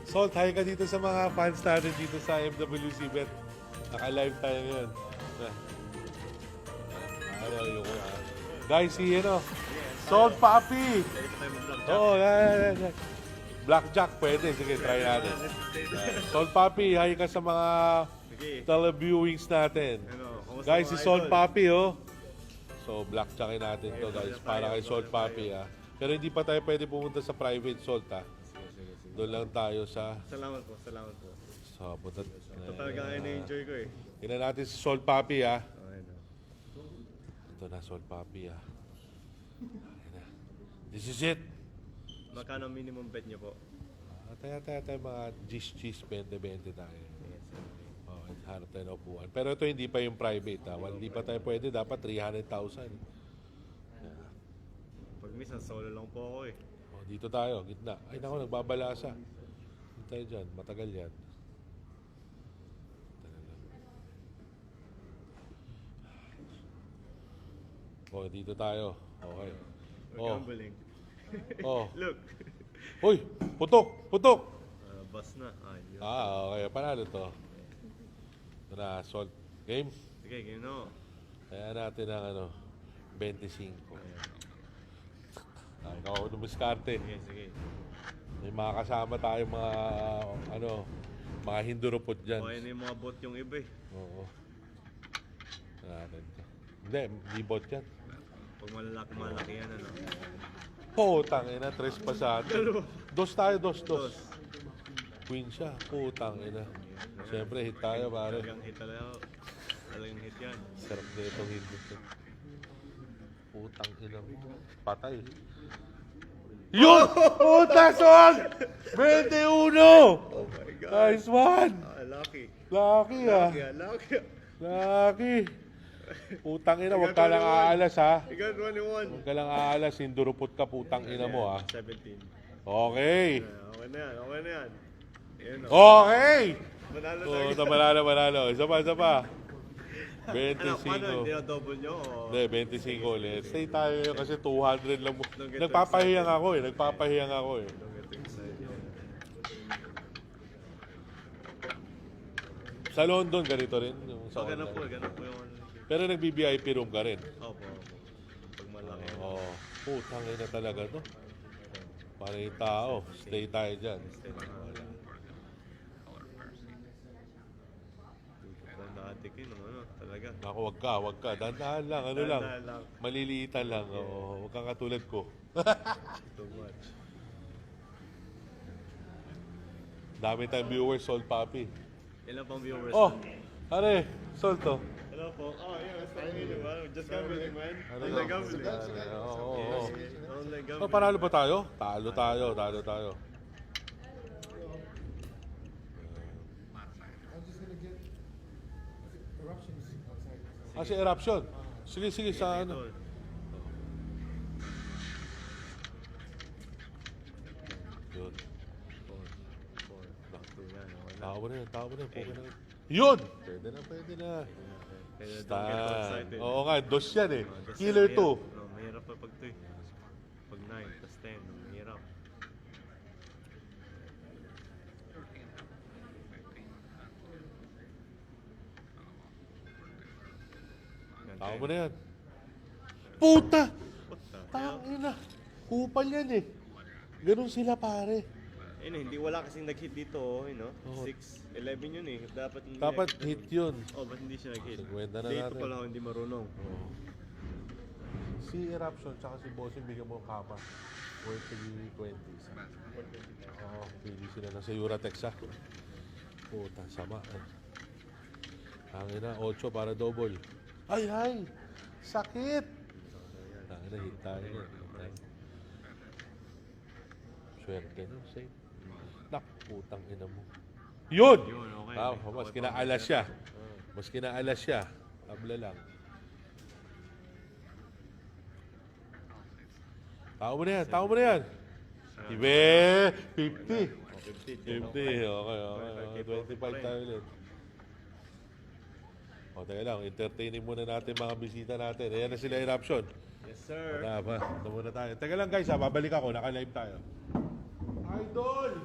Salt, hi ka dito sa mga fans natin dito sa MWC Bet. Naka-live tayo ngayon. Guys, si Salt Papi. Oo, yan. Blackjack, pwede. Sige, try natin. Salt Papi, hi ka sa mga televiewings natin. Guys, si Salt Papi, oh. So, blackjackin natin to, guys. Para kay Salt Papi, ah. Pero hindi pa tayo pwede pumunta sa private Salt, ah. Doon lang tayo sa... Salamat po. So, punta... Ito talaga ngayon na-enjoy ko eh. Tingnan natin si Salt Papi, ah. Okay na. Ito na, Salt Papi, ah. This is it. Magkano minimum bet niyo po? Tayo mga cheese 20-20 tayo. Oh, harap tayo na upuan. Pero ito hindi pa yung private, ah. Hindi pa tayo pwede. Dapat 300,000. Yeah. Pag minsan solo lang po ako eh. Oh, dito tayo, gitna. Ay, naku, nagbabalasa. Dito tayo dyan. Matagal yan. Oh, dito tayo. Okay. Oh. Gambling. Oh. Look. Uy! Putok! Bus na. Yun. Okay. Panalo to. Ito na, Salt. Game? Sige, game na. Kaya natin ang 25. Ikaw ako dumiskarte. Sige. May mga kasama tayo mga hindurupot dyan. Okay na yung mga bot yung iba eh. Oo. Natin to. Hindi bot yan. Pag malaki yan ano. Putang ina, tres pa sa atin. Dos tayo. Queen siya. Putang ina. Siyempre, hit tayo, pare. Talagang hit talaga. Talagang hit yan. Sarap na itong hit nito. Putang ina. Patay. Yun! Puta, Sol! 21! Oh my God. Nice one! Lucky. Lucky, ah. Lucky. Lucky. Putang ina, huwag ka lang aalas, ha? You got 21. Huwag ka lang aalas, hindurupot ka, putang ina mo, ha? 17. Okay. Okay na yan. Yan o. Okay! Manalo Oo, tayo. manalo. Isa pa. Ano, paano? 25. Hindi na double nyo? O... Hindi, 25 ulit. Stay tayo kasi 200 lang mo. Don't get Nagpapahiyang ako eh. Don't get too excited. Sa London, ganito rin. Yung sa Ganun online. po yung... Pero nag-VIP room ka rin. Opo. Pag malaki. Oo. Putang ina talaga to. Para yung tao. Stay tayo dyan. Stay na nga. Nakatik yun, talaga. Naku, wag ka. Dandahan lang, lang. Dahan-dahan lang. Maliliitan lang. Oo. Huwag kang katulad ko. Too much. Dami tayong viewers, Sol Papi. Ilan pang viewers? Oh! Are, Sol to. Hello po. Yes, thank you, man. Just gambling, man. Ano Only to? gambling. Oo. Only Oh, gambling. panalo pa tayo? Talo tayo. Si eruption. Sige, sa ano. Yun. Tao mo na yun. Yun! Pwede na. Stand. Oo nga, dos yan eh. Killer 2. Mahirap pa pag 2 eh. Pag 9, tas 10. Mahirap. Tao mo na yan. Puta! Tangina. Kupal yan eh. Ganun sila pare. Hindi wala kasing nag-hit dito, 6, 11 yun eh. Dapat hit yun. Ba't hindi siya nag-hit? 50 na Dito natin. pala ako hindi marunong. Si Eruption tsaka si Bossing bigyan mo kama. Worth 320. Oo, pili sila na sa Euratex ha. Puta, sama. Hangin na, 8 para double. Ay! Sakit! Hangin na, hit tayo yan. Swerte no, safe. Putang ina mo. Yun! Okay. Mas kinaalas siya. Abla lang. Tao mo na yan. Ibe! 50. Okay. 25 tayo ulit. Teka lang, entertaining muna natin mga bisita natin. Ayan na sila Eruption. Yes, sir. Ito muna tayo. Teka lang guys, babalik ako. Naka-live tayo. Idol!